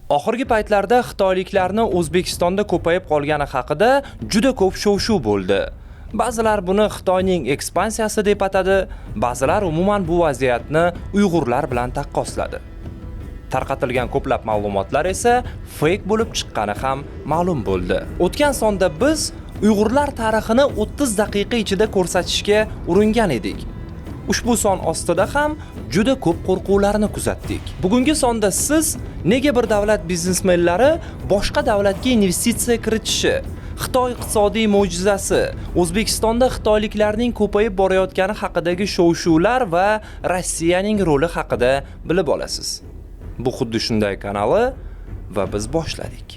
Oxirgi paytlarda xitoyliklarni O'zbekistonda ko'payib qolgani haqida juda ko'p shov-shuv bo'ldi. Ba'zilar buni Xitoyning ekspansiyasi deb atadi, ba'zilar umuman bu vaziyatni Uyg'urlar bilan taqqosladi. Tarqatilgan ko'plab ma'lumotlar esa fake bo'lib chiqqani ham ma'lum bo'ldi. O'tgan sonda biz Uyg'urlar tarixini 30 daqiqa ichida ko'rsatishga uringan edik. Ushbu son ostida ham juda ko'p qo'rquvlarni kuzatdik. Bugungi sonda siz nega bir davlat biznesmenlari boshqa davlatga investitsiya kiritishi, Xitoy iqtisodiy mo'jizasi, O'zbekistonda xitoyliklarning ko'payib borayotgani haqidagi shov-shuvlar va Rossiyaning roli haqida bilib olasiz. Bu xuddi shunday kanali va biz boshladik.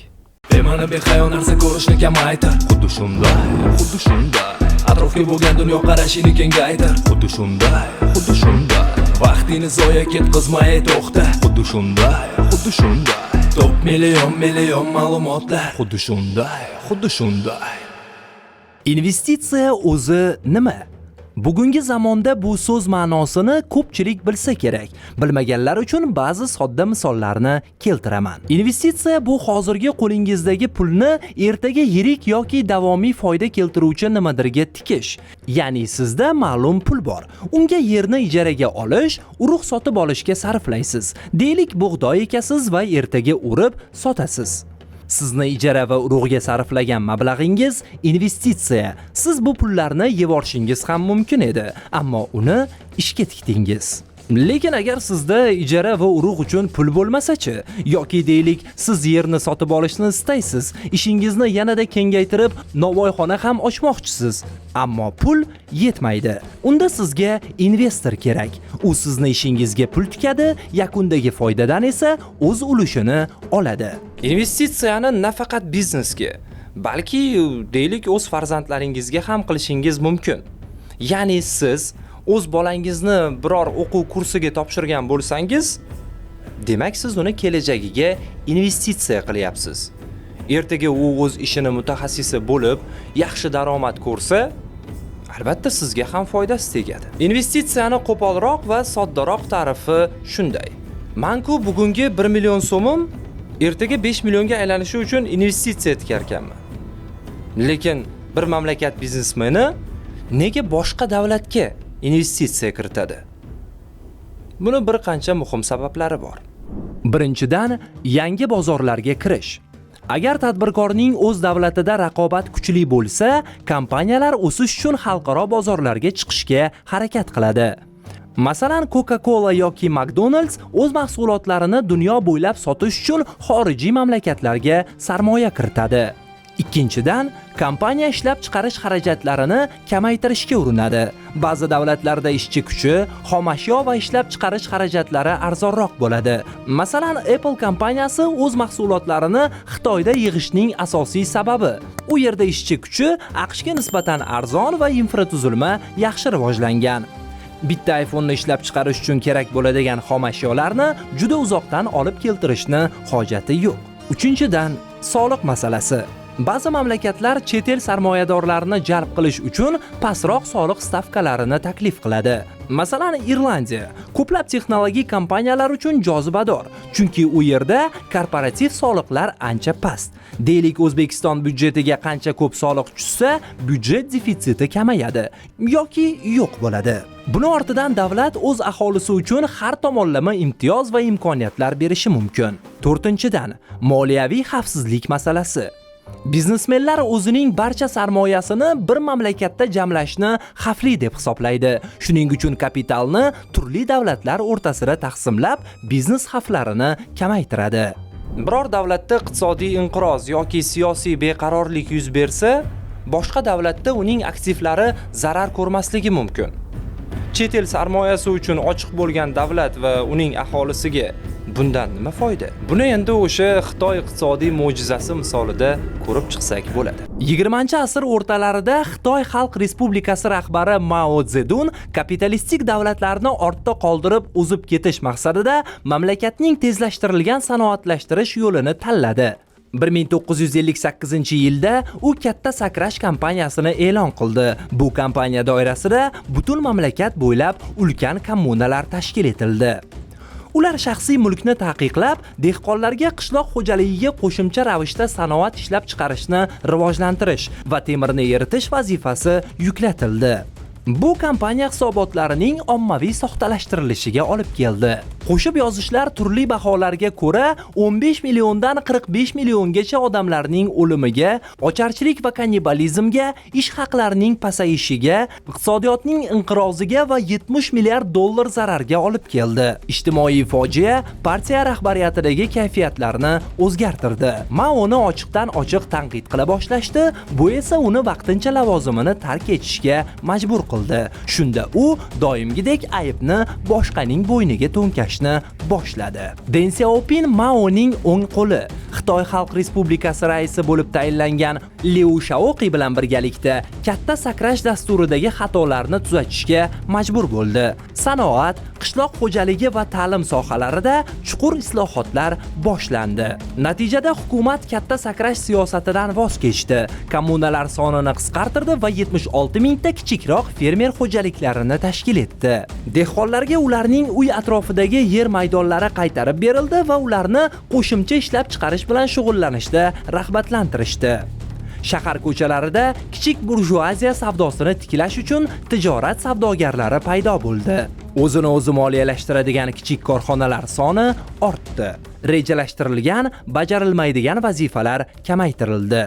Bema'ni behayo narsa ko'rishni kamaytir. Xuddi shunday, xuddi shunday. Atrofga bo'lgan dunyo qarashini kengaytir. Xuddi shunday, xuddi shunday. Vaqtini zoya ketkazmay to'xta. Xuddi shunday, xuddi shunday. Top million ma'lumotlar. Xuddi shunday, xuddi shunday. Investitsiya o'zi nima? Bugungi zamonda bu so'z ma'nosini ko'pchilik bilsa kerak. Bilmaganlar uchun ba'zi sodda misollarni keltiraman. Investitsiya bu hozirgi qo'lingizdagi pulni ertaga yirik yoki davomiy foyda keltiruvchi nimadirga tikish. Ya'ni sizda ma'lum pul bor. Unga yerni ijaraga olish, urug' sotib olishga sarflaysiz. Deylik bug'doy ekasiz va ertaga urib sotasiz. Sizni ijara va urug'ga sarflagan mablag'ingiz investitsiya. Siz bu pullarni yevorishingiz ham mumkin edi, ammo uni ishga tikdingiz. Lekin agar sizda ijara va urug' uchun pul bo'lmasa-chi, yoki deylik siz yerni sotib olishni istaysiz, ishingizni yanada kengaytirib, novvoyxona ham ochmoqchisiz, ammo pul yetmaydi. Unda sizga investor kerak. U sizni ishingizga pul tikadi, yakundagi foydadan esa o'z ulushini oladi. Investitsiyani nafaqat biznesga, balki deylik o'z farzandlaringizga ham qilishingiz mumkin. Ya'ni siz o'z bolangizni biror o'quv kursiga topshirgan bo'lsangiz, demak siz uni kelajagiga investitsiya qilyapsiz. Ertaga u o'z ishini mutaxassisi bo'lib, yaxshi daromad ko'rsa, albatta sizga ham foydasi tegadi. Investitsiyani qo'polroq va soddaroq ta'rifi shunday. Men-ku bugungi 1 million so'mim ertaga 5 millionga aylanishi uchun investitsiya tikarkanman. Lekin bir mamlakat biznesmeni nega boshqa davlatga investitsiya kiritadi? Buni bir qancha muhim sabablari bor. Birinchidan, yangi bozorlarga kirish. Agar tadbirkorning o'z davlatida raqobat kuchli bo'lsa, kompaniyalar o'sish uchun xalqaro bozorlarga chiqishga harakat qiladi. Masalan, Coca-Cola yoki McDonald's o'z mahsulotlarini dunyo bo'ylab sotish uchun xorijiy mamlakatlarga sarmoya kiritadi. Ikkinchidan, kompaniya ishlab chiqarish xarajatlarini kamaytirishga urinadi. Ba'zi davlatlarda ishchi kuchi, xomashyo va ishlab chiqarish xarajatlari arzonroq bo'ladi. Masalan, Apple kompaniyasi o'z mahsulotlarini Xitoyda yig'ishning asosiy sababi u yerda ishchi kuchi AQShga nisbatan arzon va infratuzilma yaxshi rivojlangan. Bitta iPhone'ni ishlab chiqarish uchun kerak bo'ladigan xomashyolarni juda uzoqdan olib keltirishni hojati yo'q. Uchinchidan, soliq masalasi. Ba'zi mamlakatlar chet el sarmoyadorlarini jalb qilish uchun pastroq soliq stavkalarini taklif qiladi. Masalan, Irlandiya ko'plab texnologik kompaniyalar uchun jozibador, chunki u yerda korporativ soliqlar ancha past. Deylik O'zbekiston byudjetiga qancha ko'p soliq tushsa, byudjet defitsiti kamayadi yoki yo'q bo'ladi. Buni ortidan davlat o'z aholisi uchun har tomonlama imtiyoz va imkoniyatlar berishi mumkin. To'rtinchidan, moliyaviy xavfsizlik masalasi. Biznesmenlar o'zining barcha sarmoyasini bir mamlakatda jamlashni xavfli deb hisoblaydi. Shuning uchun kapitalni turli davlatlar o'rtasida taqsimlab, biznes xavflarini kamaytiradi. Biror davlatda iqtisodiy inqiroz yoki siyosiy beqarorlik yuz bersa, boshqa davlatda uning aktivlari zarar ko'rmasligi mumkin. Chet el sarmoyasi uchun ochiq bo'lgan davlat va uning aholisiga bundan nima foyda? Buni endi o'sha Xitoy iqtisodiy mo'jizasi misolida ko'rib chiqsak bo'ladi. 20-asr o'rtalarida Xitoy Xalq Respublikasi rahbari Mao Zedun kapitalistik davlatlarni ortda qoldirib o'zib ketish maqsadida mamlakatning tezlashtirilgan sanoatlashtirish yo'lini tanladi. 1958-yilda u katta sakrash kampaniyasini e'lon qildi. Bu kampaniya doirasida butun mamlakat bo'ylab ulkan kommunalar tashkil etildi. Ular shaxsiy mulkni taqiqlab, dehqonlarga qishloq xo'jaligiga qo'shimcha ravishda sanoat ishlab chiqarishni rivojlantirish va temirni eritish vazifasi yuklatildi. Bu kompaniya hisobotlarining ommaviy soxtalashtirilishiga olib keldi. Qo'shib yozishlar turli baholarga ko'ra 15 milliondan 45 milliongacha odamlarning o'limiga, ocharchilik va kannibalizmga, ish haqlarining pasayishiga, iqtisodiyotning inqiroziga va 70 milliard dollar zararga olib keldi. Ijtimoiy fojia partiya rahbariyatidagi kayfiyatlarni o'zgartirdi. Maoni ochiqdan ochiq tanqid qila boshlashdi, bu esa uni vaqtincha lavozimini tark etishga majbur qildi. Shunda u doimgidek aybni boshqaning bo'yniga to'nkashni boshladi. Deng Xiaoping Maoning o'ng qo'li, Xitoy Xalq Respublikasi raisi bo'lib tayinlangan Liu Shaoqi bilan birgalikda katta sakrash dasturidagi xatolarni tuzatishga majbur bo'ldi. Sanoat, qishloq xo'jaligi va ta'lim sohalarida chuqur islohotlar boshlandi. Natijada hukumat katta sakrash siyosatidan voz kechdi. Kommunalar sonini qisqartirdi va 76 mingta kichikroq fermer xo'jaliklarini tashkil etdi. Dehqonlarga ularning uy atrofidagi yer maydonlari qaytarib berildi va ularni qo'shimcha ishlab chiqarish bilan shug'ullanishda rag'batlantirishdi. Shahar ko'chalarida kichik burjuaziya savdosini tiklash uchun tijorat savdogarlari paydo bo'ldi. O'zini o'zi moliyalashtiradigan kichik korxonalar soni ortdi. Rejalashtirilgan, bajarilmaydigan vazifalar kamaytirildi.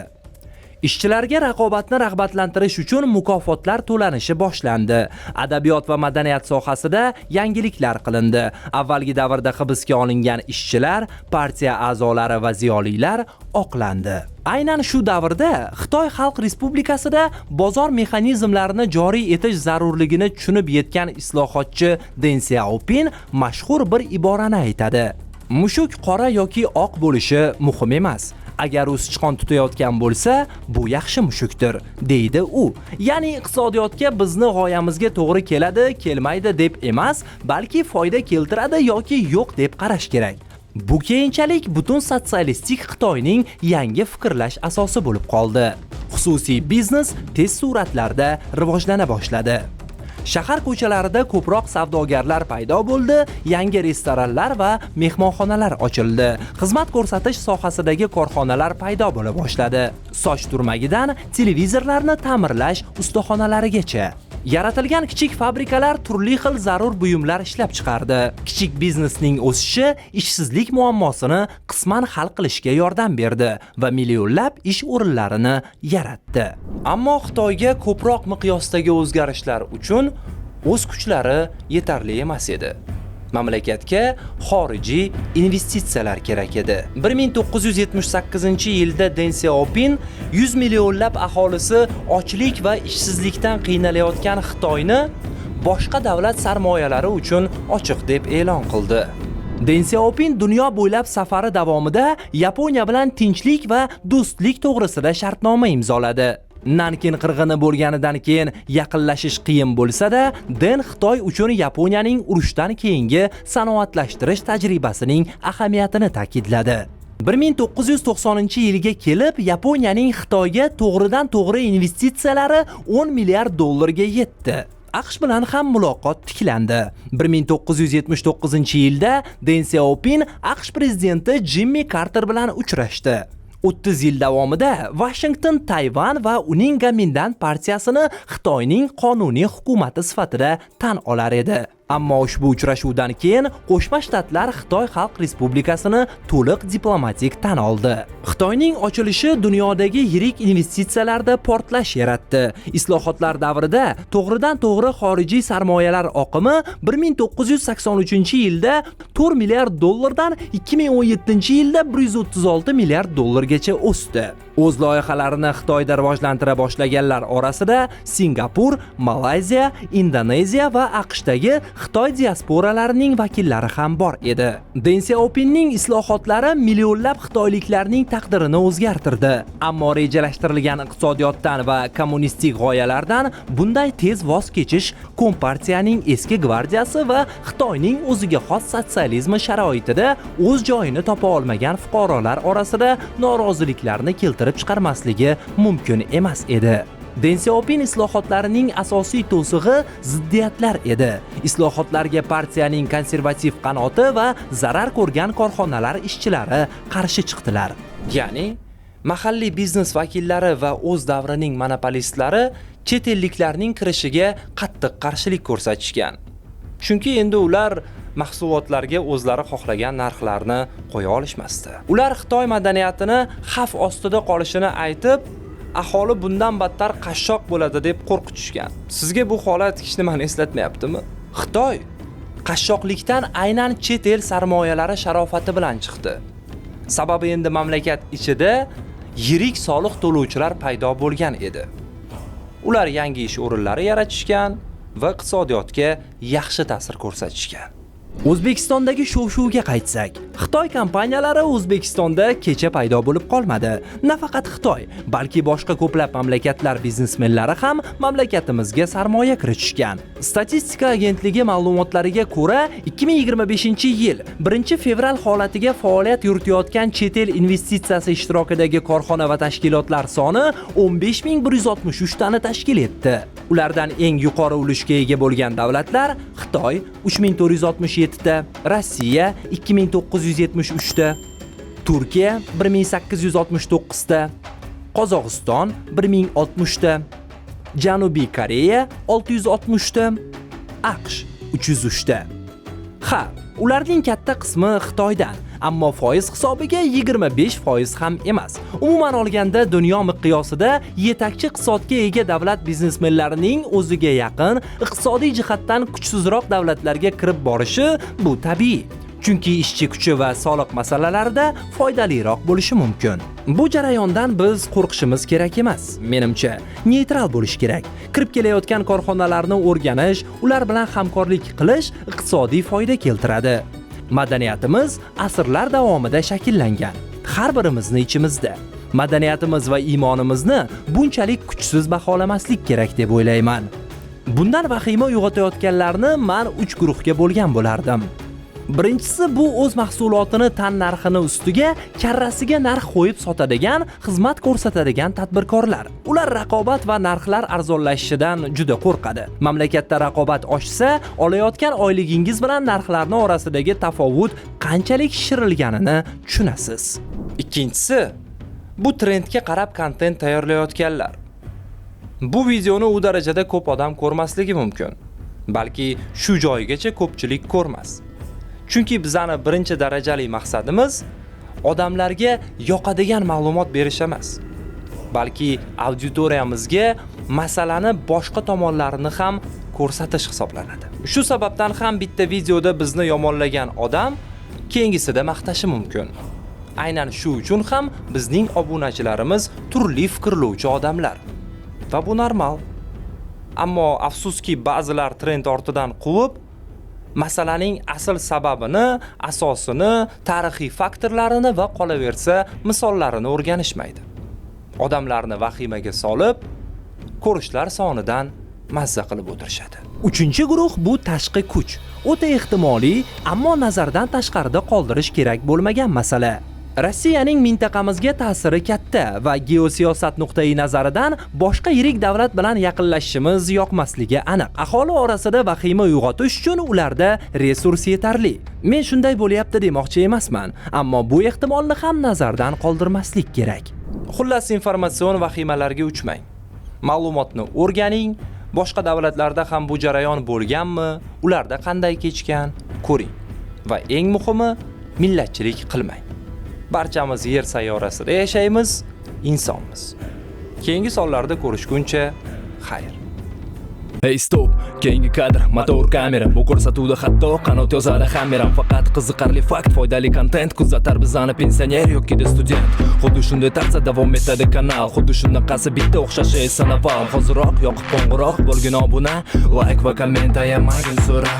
Ishchilarga raqobatni rag'batlantirish uchun mukofotlar to'lanishi boshlandi. Adabiyot va madaniyat sohasida yangiliklar qilindi. Avvalgi davrda hibsga olingan ishchilar, partiya a'zolari va ziyolilar oqlandi. Aynan shu davrda Xitoy Xalq Respublikasida bozor mexanizmlarini joriy etish zarurligini tushunib yetgan islohotchi Deng Xiaoping mashhur bir iborani aytadi. Mushuk qora yoki oq bo'lishi muhim emas. Agar u sichqon tutayotgan bo'lsa, bu yaxshi mushukdir, deydi u. Ya'ni iqtisodiyotga bizni g'oyamizga to'g'ri keladi, kelmaydi deb emas, balki foyda keltiradi yoki yo'q deb qarash kerak. Bu keyinchalik butun sotsialistik Xitoyning yangi fikrlash asosi bo'lib qoldi. Xususiy biznes tez sur'atlarda rivojlana boshladi. Shahar ko'chalarida ko'proq savdogarlar paydo bo'ldi, yangi restoranlar va mehmonxonalar ochildi. Xizmat ko'rsatish sohasidagi korxonalar paydo bo'la boshladi. Soch turmagidan televizorlarni ta'mirlash ustaxonalarigacha. Yaratilgan kichik fabrikalar turli xil zarur buyumlar ishlab chiqardi. Kichik biznesning o'sishi ishsizlik muammosini qisman hal qilishga yordam berdi va millionlab ish o'rinlarini yaratdi. Ammo Xitoyga ko'proq miqyosdagi o'zgarishlar uchun o'z kuchlari yetarli emas edi. Mamlakatga xorijiy investitsiyalar kerak edi. 1978-yilda Deng Xiaoping 100 millionlab aholisi ochlik va ishsizlikdan qiynalayotgan Xitoyni boshqa davlat sarmoyalari uchun ochiq deb e'lon qildi. Deng Xiaoping dunyo bo'ylab safari davomida Yaponiya bilan tinchlik va do'stlik to'g'risida shartnoma imzoladi. Nankin qirg'ini bo'lganidan keyin yaqinlashish qiyin bo'lsa-da, Deng Xitoy uchun Yaponiyaning urushdan keyingi sanoatlashtirish tajribasining ahamiyatini ta'kidladi. 1990-yilga kelib Yaponiyaning Xitoyga to'g'ridan-to'g'ri investitsiyalari 10 milliard dollarga yetdi. AQSh bilan ham muloqot tiklandi. 1979-yilda Deng Xiaoping AQSh prezidenti Jimmy Carter bilan uchrashdi. 30 yil davomida Washington Tayvan va uning Gomindan partiyasini Xitoyning qonuniy hukumati sifatida tan olar edi. Ammo ushbu uchrashuvdan keyin Qo'shma Shtatlar Xitoy Xalq Respublikasini to'liq diplomatik tan oldi. Xitoyning ochilishi dunyodagi yirik investitsiyalarda portlash yaratdi. Islohotlar davrida to'g'ridan-to'g'ri xorijiy sarmoyalar oqimi 1983-yilda 4 milliard dollardan 2017-yilda 136 milliard dollargacha o'sdi. O'z loyihalarini Xitoyda rivojlantira boshlaganlar orasida Singapur, Malayziya, Indoneziya va AQShdagi Xitoy diasporalarining vakillari ham bor edi. Deng Xiaopingning islohotlari millionlab xitoyliklarning taqdirini o'zgartirdi. Ammo rejalashtirilgan iqtisodiyotdan va kommunistik g'oyalardan bunday tez voz kechish Kompartiyaning eski gvardiyasi va Xitoyning o'ziga xos sotsializmi sharoitida o'z joyini topa olmagan fuqarolar orasida noroziliklarni keltirib chiqarmasligi mumkin emas edi. Den Xiaopin islohotlarining asosiy to'sig'i ziddiyatlar edi. Islohotlarga partiyaning konservativ qanoti va zarar ko'rgan korxonalar ishchilari qarshi chiqdilar. Ya'ni mahalliy biznes vakillari va o'z davrining monopolistlari chet elliklarning kirishiga qattiq qarshilik ko'rsatishgan. Chunki endi ular mahsulotlarga o'zlari xohlagan narxlarni qo'ya olishmasdi. Ular Xitoy madaniyatini xavf ostida qolishini aytib, aholi bundan battar qashshoq bo'ladi deb qo'rqitishgan. Sizga bu holat hech nimani eslatmayaptimi? Xitoy qashshoqlikdan aynan chet el sarmoyalari sharofati bilan chiqdi. Sababi endi mamlakat ichida yirik soliq to'lovchilar paydo bo'lgan edi. Ular yangi ish o'rinlari yaratishgan va iqtisodiyotga yaxshi ta'sir ko'rsatishgan. O'zbekistondagi shov-shuvga qaytsak, Xitoy kompaniyalari O'zbekistonda kecha paydo bo'lib qolmadi. Nafaqat Xitoy, balki boshqa ko'plab mamlakatlar biznesmenlari ham mamlakatimizga sarmoya kiritishgan. Statistika agentligi ma'lumotlariga ko'ra, 2025-yil 1-fevral holatiga faoliyat yuritayotgan chet el investitsiyasi ishtirokidagi korxona va tashkilotlar soni 15163 tani tashkil etdi. Ulardan eng yuqori ulushga ega bo'lgan davlatlar Xitoy 3467 ta, Rossiya 2973 ta, Turkiya 1869 ta, Qozog'iston 1060 ta, Janubiy Koreya 660 ta, AQSh 303 ta. Ha, ularning katta qismi Xitoydan, ammo foiz hisobiga 25% ham emas. Umuman olganda dunyo miqyosida yetakchi iqtisodga ega davlat biznesmenlarining o'ziga yaqin, iqtisodiy jihatdan kuchsizroq davlatlarga kirib borishi bu tabiiy. Chunki ishchi kuchi va soliq masalalarida foydaliroq bo'lishi mumkin. Bu jarayondan biz qo'rqishimiz kerak emas. Menimcha, neytral bo'lish kerak. Kirib kelayotgan korxonalarni o'rganish, ular bilan hamkorlik qilish iqtisodiy foyda keltiradi. Madaniyatimiz asrlar davomida shakllangan. Har birimizni ichimizda. Madaniyatimiz va iymonimizni bunchalik kuchsiz baholamaslik kerak deb o'ylayman. Bundan vahima uyg'otayotganlarni men 3 guruhga bo'lgan bo'lardim. Birinchisi bu o'z mahsulotini tan narxini ustiga karrasiga narx qo'yib sotadigan, xizmat ko'rsatadigan tadbirkorlar. Ular raqobat va narxlar arzonlashishidan juda qo'rqadi. Mamlakatda raqobat oshsa, olayotgan oyligingiz bilan narxlarning orasidagi tafovut qanchalik shirilganini tushunasiz. Ikkinchisi, bu trendga qarab kontent tayyorlayotganlar. Bu videoni u darajada ko'p odam ko'rmasligi mumkin. Balki shu joyigacha ko'pchilik ko'rmas. Chunki bizning birinchi darajali maqsadimiz odamlarga yoqadigan ma'lumot berish emas, balki auditoriyamizga masalani boshqa tomonlarini ham ko'rsatish hisoblanadi. Shu sababdan ham bitta videoda bizni yomonlagan odam keyingisida maqtashi mumkin. Aynan shu uchun ham bizning obunachilarimiz turli fikrlovchi odamlar. Va bu normal. Ammo afsuski ba'zilar trend ortidan quvib, masalaning asl sababini, asosini, tarixiy faktorlarini va qolaversa misollarini o'rganishmaydi. Odamlarni vahimaga solib, ko'rishlar sonidan mazza qilib o'tirishadi. Uchinchi guruh bu tashqi kuch. O'ta ehtimoliy, ammo nazardan tashqarida qoldirish kerak bo'lmagan masala. Rossiyaning mintaqamizga ta'siri katta va geosiyosat nuqtai nazaridan boshqa yirik davlat bilan yaqinlashishimiz yoqmasligi aniq. Aholi orasida vahima uyg'otish uchun ularda resurs yetarli. Men shunday bo'lyapti demoqchi emasman, ammo bu ehtimolni ham nazardan qoldirmaslik kerak. Xullas, informatsion vahimalarga uchmang. Ma'lumotni o'rganing, boshqa davlatlarda ham bu jarayon bo'lganmi, ularda qanday kechgan, ko'ring. Va eng muhimi, millatchilik qilmang. Barchamiz yer sayyorasida yashaymiz, insonmiz. Keyingi sonlarda ko'rishguncha xayr. Hey stop, keyingi kadr, motor kamera. Bu ko'rsatuvda hatto qanot yozadi hammeram. Faqat qiziqarli fakt, foydali kontent kuzatar bizani pensioner yoki student. Xuddi shunday tarzda davom etadi kanal. Xuddi shunaqasi bitta o'xshashi esa naval. Hoziroq yoqib qo'ng'iroq bo'lgin obuna, like va komment ayamagin so'ra.